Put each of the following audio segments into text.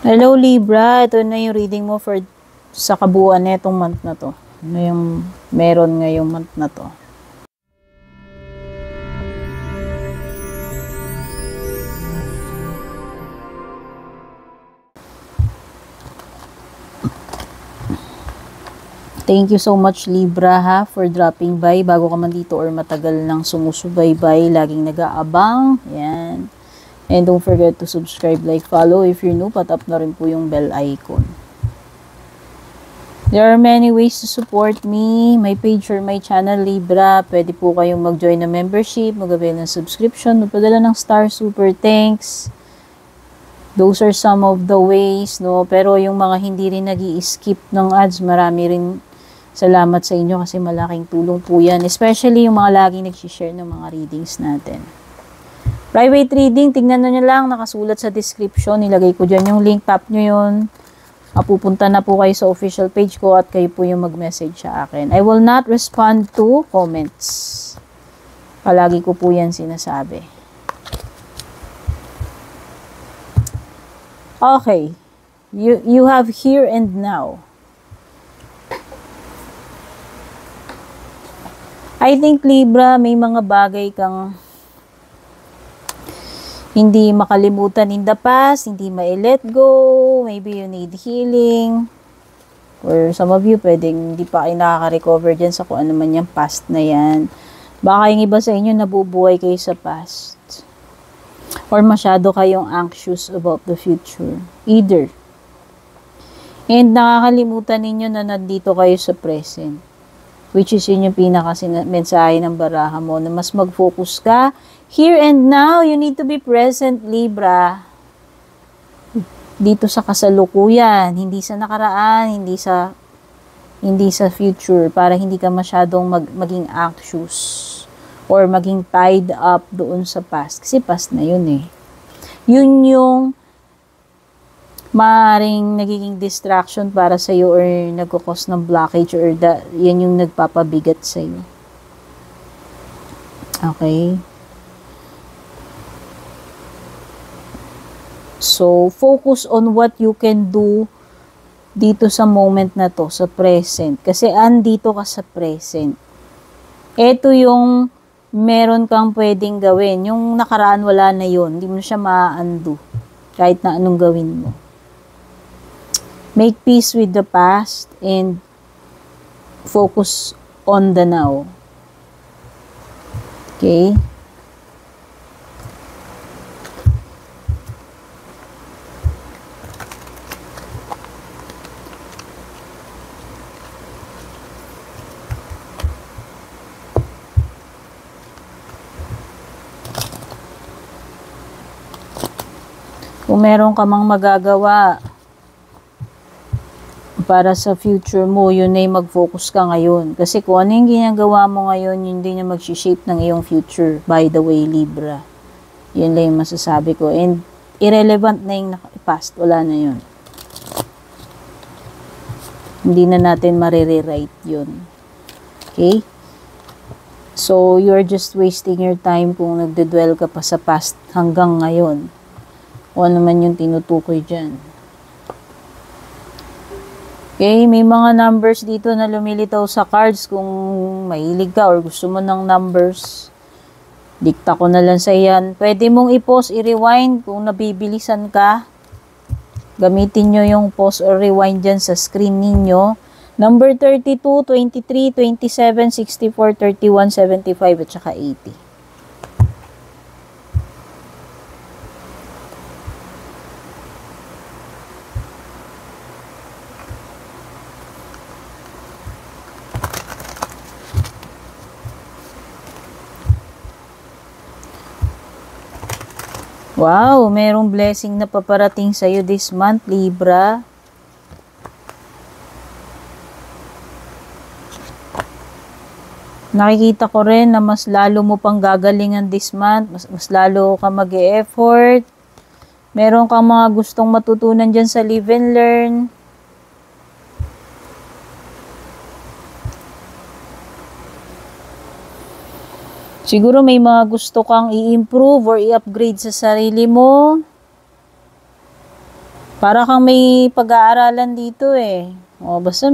Hello Libra, ito na yung reading mo for sa kabuuan na itong month na to. Ano yung meron ngayong month na to? Thank you so much Libra for dropping by bago ka man dito or matagal nang sumusubaybay, laging nag-aabang. Yan. And don't forget to subscribe, like, follow. If you're new, patap na rin po yung bell icon. There are many ways to support me. My page or my channel, Libra. Pwede po kayong mag-join na membership, mag-avail ng subscription, magpadala ng star, super thanks. Those are some of the ways, no? Pero yung mga hindi rin nag-i-skip ng ads, marami rin salamat sa inyo kasi malaking tulong po yan. Especially yung mga laging nag-share ng mga readings natin. Private reading, tingnan nyo lang, nakasulat sa description. Nilagay ko dyan yung link, tap nyo yun. Mapupunta na po kayo sa official page ko at kayo po yung mag-message sa akin. I will not respond to comments. Palagi ko po yan sinasabi. Okay. You have here and now. I think Libra, may mga bagay kang hindi makalimutan in the past, hindi ma-let go, maybe you need healing. Or some of you, pwedeng hindi pa kayo nakaka-recover dyan sa kung ano man yung past na yan. Baka yung iba sa inyo, nabubuhay kayo sa past. Or masyado kayong anxious about the future. Either. And nakakalimutan ninyo na nandito kayo sa present. Which is yun yung pinaka-mensahe ng baraha mo, na mas mag-focus ka. Here and now, you need to be present, Libra. Dito sa kasalukuyan, hindi sa nakaraan, hindi sa future, para hindi ka masyadong maging anxious or maging tied up doon sa past. Kasi past na yun eh. Yun yung maaaring nagiging distraction para sa iyo or nagkukos ng blockage or yan yung nagpapabigat sa iyo. Okay? So, focus on what you can do dito sa moment na to, sa present. Kasi andito ka sa present. Ito yung meron kang pwedeng gawin. Yung nakaraan, wala na yun. Hindi mo siya ma-undo. Kahit na anong gawin mo. Make peace with the past and focus on the now. Okay? Kung meron ka mang magagawa para sa future mo, yun ay mag-focus ka ngayon. Kasi kung ano yung ginagawa mo ngayon, yun din yung mag-shape ng iyong future. By the way, Libra. Yun lang yung masasabi ko. And irrelevant na yung past. Wala na yun. Hindi na natin marirewrite yun. Okay? So, you're just wasting your time kung nagdedwell ka pa sa past hanggang ngayon. O ano man yung tinutukoy dyan. Okay, may mga numbers dito na lumilitaw sa cards. Kung mahilig ka or gusto mo ng numbers, dikta ko na lang sa yan. Pwede mong i-pause, i-rewind kung nabibilisan ka. Gamitin nyo yung pause or rewind dyan sa screen ninyo. Number 32, 23, 27, 64, 31, 75, at saka 80. Wow, merong blessing na paparating sa'yo this month, Libra. Nakikita ko rin na mas lalo mo pang gagalingan this month. Mas lalo ka mag-e-effort. Meron kang mga gustong matutunan dyan sa live and learn. Siguro may mga gusto kang i-improve or i-upgrade sa sarili mo. Para kang may pag-aaralan dito eh. O, basta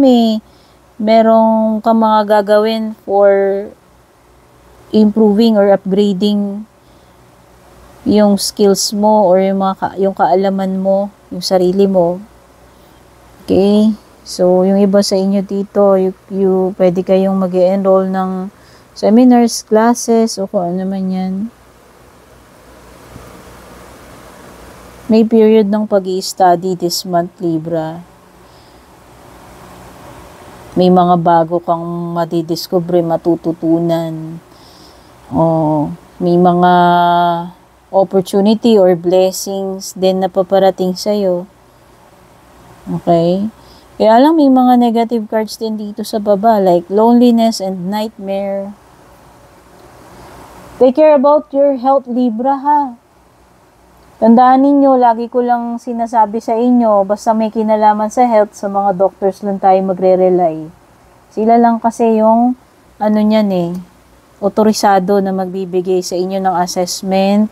merong kang mga gagawin for improving or upgrading yung skills mo or yung kaalaman mo, yung sarili mo. Okay? So, yung iba sa inyo dito, pwede kayong mag-enroll ng seminars, classes, o kung ano man yan. May period ng pag-i-study this month, Libra. May mga bago kang madidiscover, matututunan. O, may mga opportunity or blessings din na paparating sa'yo. Okay? Kaya lang may mga negative cards din dito sa baba, like loneliness and nightmare. Take care about your health, Libra, ha? Tandaan ninyo, lagi ko lang sinasabi sa inyo, basta may kinalaman sa health, sa mga doctors lang tayo magre-rely. Sila lang kasi yung, otorisado na magbibigay sa inyo ng assessment,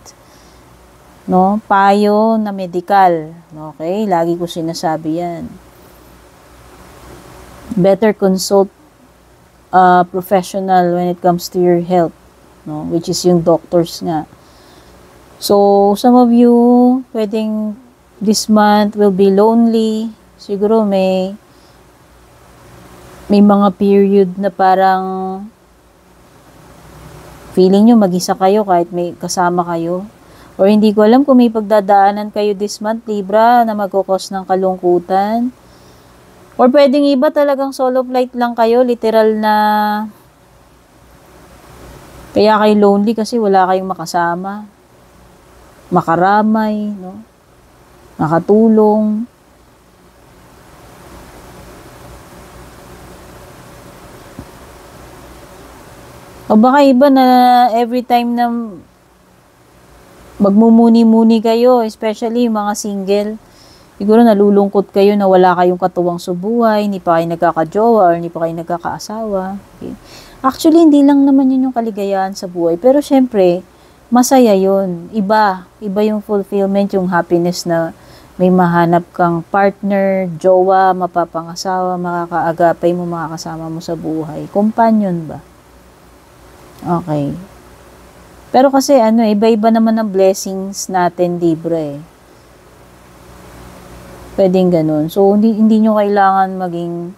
no? Payo na medical. Okay? Lagi ko sinasabi yan. Better consult a professional when it comes to your health, no? Which is yung doctors nga. So, some of you, pwedeng this month will be lonely. Siguro may mga period na parang feeling nyo mag-isa kayo kahit may kasama kayo. Or hindi ko alam kung may pagdadaanan kayo this month, Libra, na magkukos ng kalungkutan. Or pwedeng iba talagang solo flight lang kayo, literal na kaya kayo lonely kasi wala kayong makasama. Makaramay, no? Makatulong. O baka iba na every time na magmumuni-muni kayo, especially mga single, siguro nalulungkot kayo na wala kayong katuwang sa buhay, hindi pa kayo nagkakajowa or hindi pa kayo nagkakaasawa. Okay. Actually, hindi lang naman yun yung kaligayahan sa buhay. Pero syempre, masaya yun. Iba yung fulfillment, yung happiness na may mahanap kang partner, jowa, mapapangasawa, makakaagapay mo, makakasama mo sa buhay. Companion ba? Okay. Pero kasi iba-iba naman ang blessings natin, Libra eh. Pwedeng ganun. So, hindi nyo kailangan maging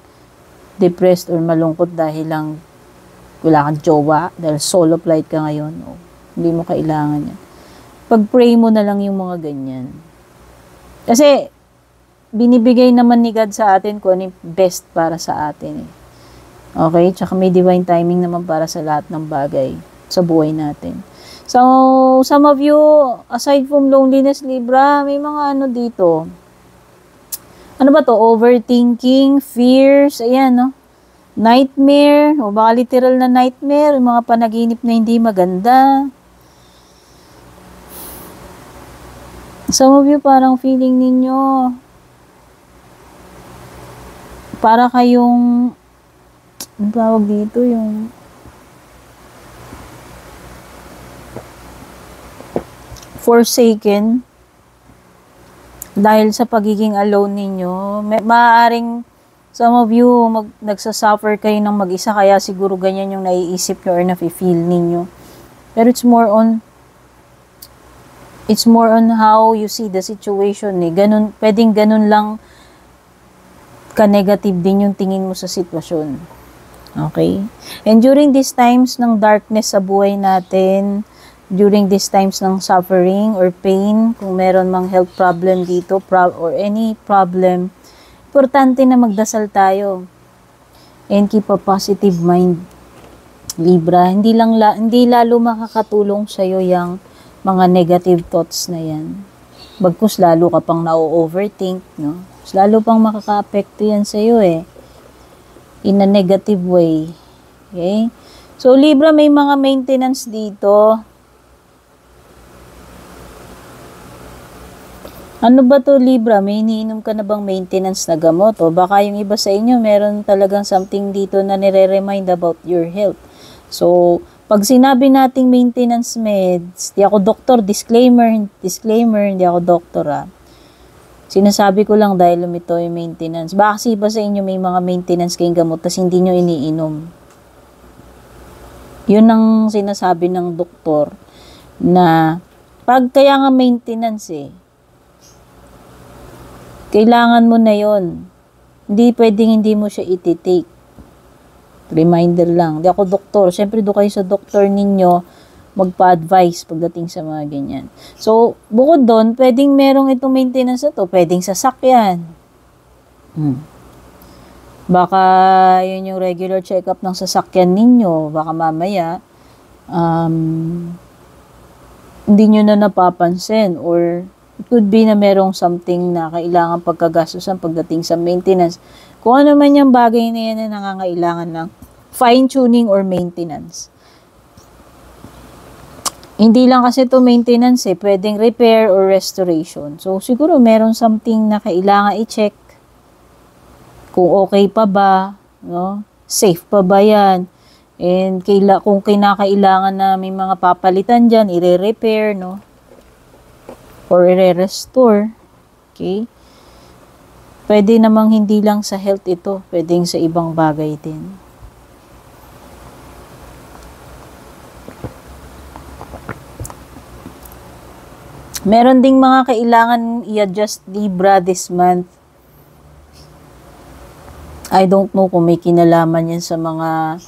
depressed or malungkot dahil lang wala kang jowa, dahil solo flight ka ngayon. O, hindi mo kailangan yan. Pag-pray mo na lang yung mga ganyan. Kasi, binibigay naman ni God sa atin kung ano yung best para sa atin. Okay? Tsaka may divine timing naman para sa lahat ng bagay sa buhay natin. So, some of you, aside from loneliness, Libra, may mga dito. Ano ba to? Overthinking, fears, ayan, no? Nightmare, o baka literal na nightmare, mga panaginip na hindi maganda. Some of you parang feeling ninyo para kayong ang tawag dito yung forsaken dahil sa pagiging alone ninyo. Maaaring some of you nagsasuffer kayo ng mag-isa kaya siguro ganyan yung naiisip nyo or nafe-feel ninyo. Pero it's more on how you see the situation eh. Pwedeng ganun lang ka-negative din yung tingin mo sa sitwasyon. Okay? And during these times ng darkness sa buhay natin, during these times ng suffering or pain, kung meron mang health problem dito or any problem, importante na magdasal tayo and keep a positive mind, Libra. Hindi lalo makakatulong sa'yo yung mga negative thoughts na yan. Bagkus lalo ka pang na-overthink, no? Lalo pang makaka-apekto yan sa'yo eh. In a negative way. Okay? So, Libra, may mga maintenance dito. Ano ba to, Libra? May iniinom ka na bang maintenance na gamot? O baka yung iba sa inyo, meron talagang something dito na nire-remind about your health. So, pag sinabi nating maintenance meds, di ako doktor, disclaimer, hindi ako doktor ah. Sinasabi ko lang dahil lumito yung maintenance. Baka kasi ba sa inyo may mga maintenance kayong gamot tas hindi nyo iniinom. Yun ang sinasabi ng doktor na pag kaya nga maintenance kailangan mo na yon. Hindi pwedeng hindi mo siya iti-take. Reminder lang. Di ako doktor. Siyempre do kayo sa doktor ninyo magpa-advise pagdating sa mga ganyan. So, bukod doon, pwedeng merong itong maintenance na to. Pwedeng sasakyan. Baka yun yung regular check-up ng sasakyan ninyo. Baka mamaya, hindi nyo na napapansin or it could be na merong something na kailangan pagkagastusan pagdating sa maintenance. Kung ano man yung bagay na yan na nangangailangan ng fine-tuning or maintenance. Hindi lang kasi to maintenance pwedeng repair or restoration. So, siguro meron something na kailangan i-check. Kung okay pa ba, no? Safe pa ba yan? And kung kinakailangan na may mga papalitan dyan, i-repair, no? Or i-restore. Okay? Pwede namang hindi lang sa health ito. Pwedeng sa ibang bagay din. Meron ding mga kailangan i-adjust Libra this month. I don't know kung may kinalaman yan sa mga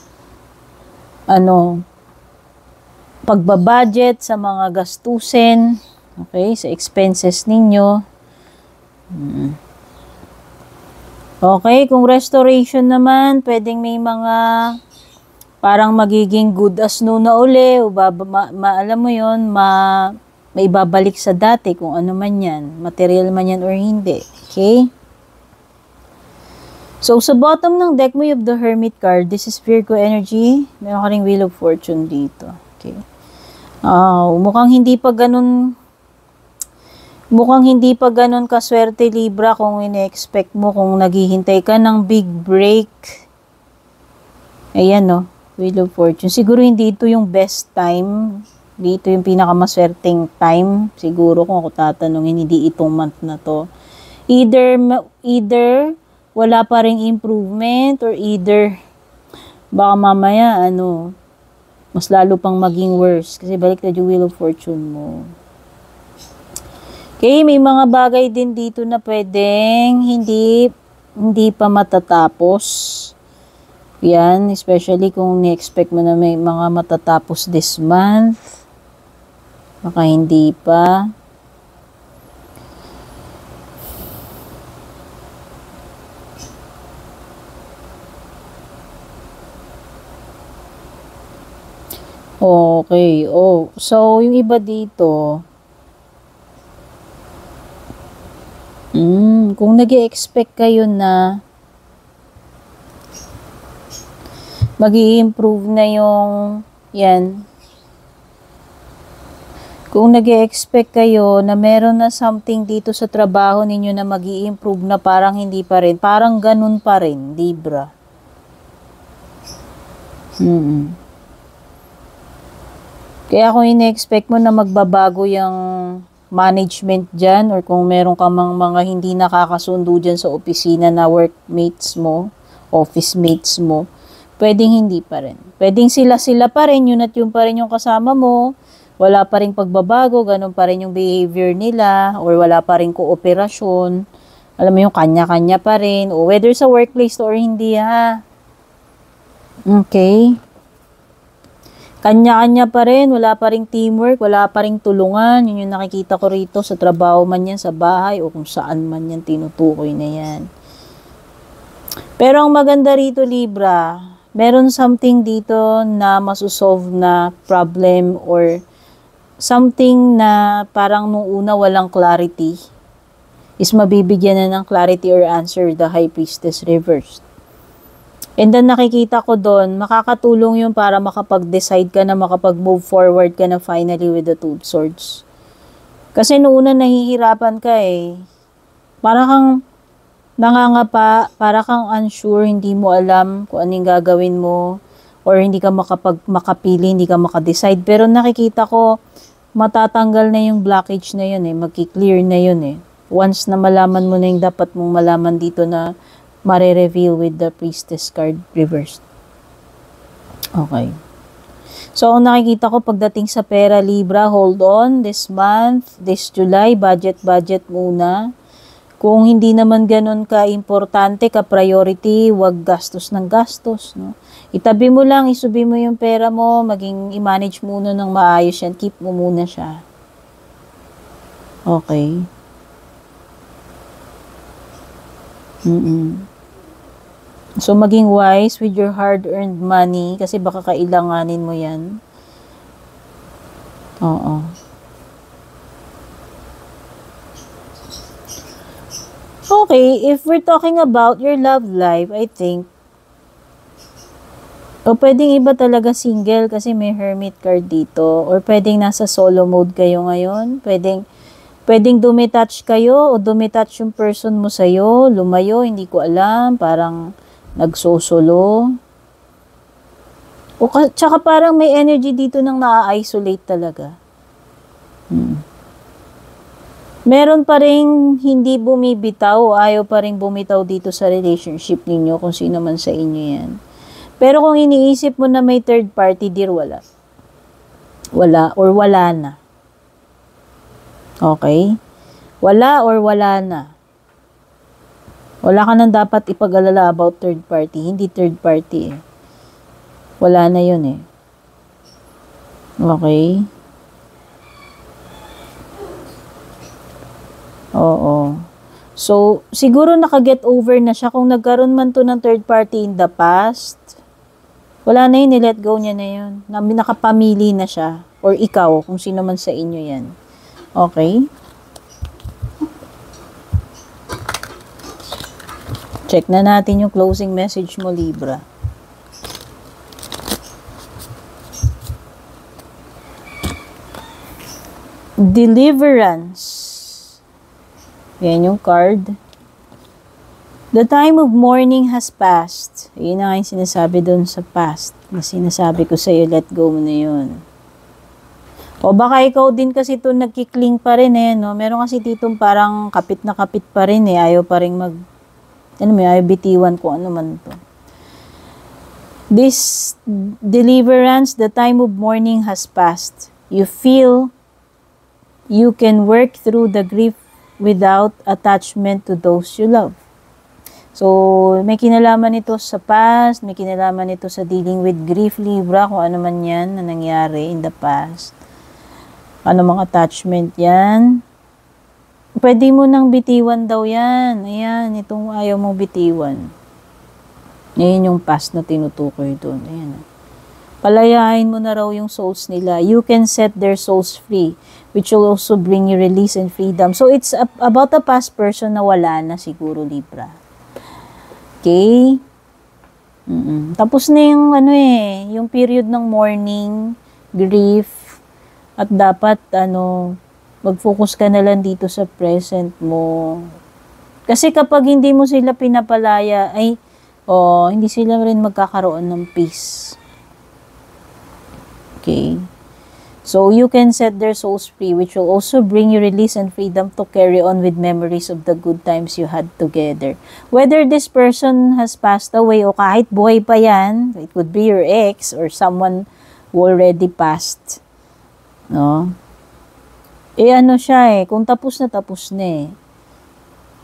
pagbabudget, sa mga gastusin, okay, sa expenses ninyo. Okay, kung restoration naman, pwedeng may mga parang magiging good as new na uli, o alam mo yun, may babalik sa dati kung ano man yan, material man yan or hindi. Okay? So, sa bottom ng deck mo, you have the Hermit card. This is Virgo energy. Meron ka ring Wheel of Fortune dito. Okay? Mukhang hindi pa ganun kaswerte, Libra, kung ine-expect mo, kung naghihintay ka ng big break. Ayan, no? Wheel of Fortune. Siguro hindi ito yung best time. Dito yung pinakamaswerteng time. Siguro kung ako tatanungin, hindi itong month na to. Either wala pa ring improvement or either baka mamaya, mas lalo pang maging worse. Kasi balik na yung Wheel of Fortune mo. Okay, may mga bagay din dito na pwedeng hindi pa matatapos. Yan, especially kung ni-expect mo na may mga matatapos this month. Baka hindi pa. Okay. So yung iba dito, kung nag-i-expect kayo na mag-i-improve na yung yan. Kung nag-i-expect kayo na meron na something dito sa trabaho ninyo na mag-i-improve na parang hindi pa rin. Parang ganun pa rin, Libra. Kaya kung ine-expect mo na magbabago yung management dyan or kung meron ka mga hindi nakakasundo dyan sa opisina na workmates mo, office mates mo, pwedeng hindi pa rin. Pwedeng sila pa rin, yun at yun pa rin yung kasama mo, wala pa rin pagbabago, ganun pa rin yung behavior nila, or wala pa rin kooperasyon, alam mo yung kanya-kanya pa rin, o whether sa workplace or hindi ha. Okay? Kanya-kanya pa rin, wala pa rin teamwork, wala pa rin tulungan, yun yung nakikita ko rito sa trabaho man yan, sa bahay, o kung saan man yan tinutukoy na yan. Pero ang maganda rito, Libra, meron something dito na masusolve na problem or something na parang nung una walang clarity is mabibigyan na ng clarity or answer the High Priestess reversed. And then nakikita ko doon, makakatulong yun para makapag-decide ka na makapag-move forward ka na finally with the Two of Swords. Kasi noong una nahihirapan ka para kang nangangapa, para kang unsure, hindi mo alam kung anong gagawin mo, or hindi ka makapili, hindi ka makadecide. Pero nakikita ko, matatanggal na yung blockage na yun magki-clear na yun Once na malaman mo na yung dapat mong malaman dito na mare-reveal with the Priestess card reversed. Okay. So, ang nakikita ko pagdating sa pera, Libra, hold on. This month, this July, budget muna. Kung hindi naman ganun ka-importante, ka-priority, wag gastos ng gastos. No? Itabi mo lang, isubi mo yung pera mo, i-manage muna ng maayos yan. Keep mo muna siya. Okay. So, maging wise with your hard-earned money kasi baka kailanganin mo yan. Oo. Okay, if we're talking about your love life, I think, pwedeng iba talaga single kasi may hermit card dito. Or pwedeng nasa solo mode kayo ngayon. Pwedeng dumitouch kayo o dumitouch yung person mo sa'yo, lumayo, hindi ko alam, parang nagsosolo. Tsaka parang may energy dito nang na-isolate talaga. Meron pa rin hindi bumibitaw, ayaw pa rin bumitaw dito sa relationship ninyo kung sino man sa inyo yan. Pero kung iniisip mo na may third party, dear, wala. Wala or wala na. Okay? Wala or wala na. Wala ka nang dapat ipag-alala about third party. Hindi third party eh. Wala na yun eh. Okay? Oo. So, siguro nakaget over na siya. Kung nagkaroon man to ng third party in the past, wala na yun, let go niya na yun. Nakapamili na siya. Or ikaw, kung sino man sa inyo yan. Okay? Check na natin yung closing message mo, Libra. Deliverance. Yan yung card. The time of mourning has passed. Yun na nga yung sinasabi doon sa past. Na sinasabi ko sa'yo, let go mo na yun. O baka ikaw din kasi ito nagkikling pa rin eh, no? Meron kasi ditong parang kapit na kapit pa rin eh. Ayaw pa rin ayaw bitiwan kung ano man to. This deliverance, the time of mourning has passed. You feel you can work through the grief without attachment to those you love. So, may kinalaman ito sa past, may kinalaman ito sa dealing with grief, Libra, kung ano man yan na nangyari in the past. Ano mga attachment yan. Pwede mo nang bitiwan daw yan. Ayan, itong ayaw mong bitiwan. Ayan yung past na tinutukoy doon. Ayan. Palayain mo na raw yung souls nila. You can set their souls free, which will also bring you release and freedom. So, it's about a past person na wala na siguro, Libra. Okay? Tapos na yung, yung period ng mourning, grief, at dapat, mag-focus ka na lang dito sa present mo. Kasi kapag hindi mo sila pinapalaya, hindi sila rin magkakaroon ng peace. Okay? So, you can set their souls free, which will also bring you release and freedom to carry on with memories of the good times you had together. Whether this person has passed away o kahit buhay pa yan, it could be your ex or someone who already passed. No? Siya kung tapos na eh.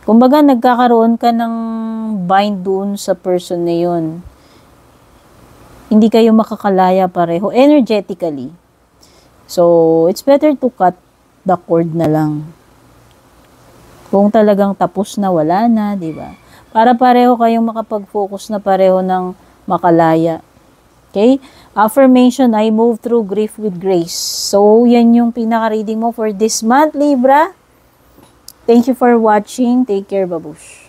Kumbaga, nagkakaroon ka ng bind doon sa person na yun. Hindi kayo makakalaya pareho, energetically. So, it's better to cut the cord na lang. Kung talagang tapos na, wala na, di ba? Para pareho kayong makapag-focus na pareho ng makalaya. Okay? Affirmation, I move through grief with grace. So, yan yung pinaka-reading mo for this month, Libra. Thank you for watching. Take care, babush.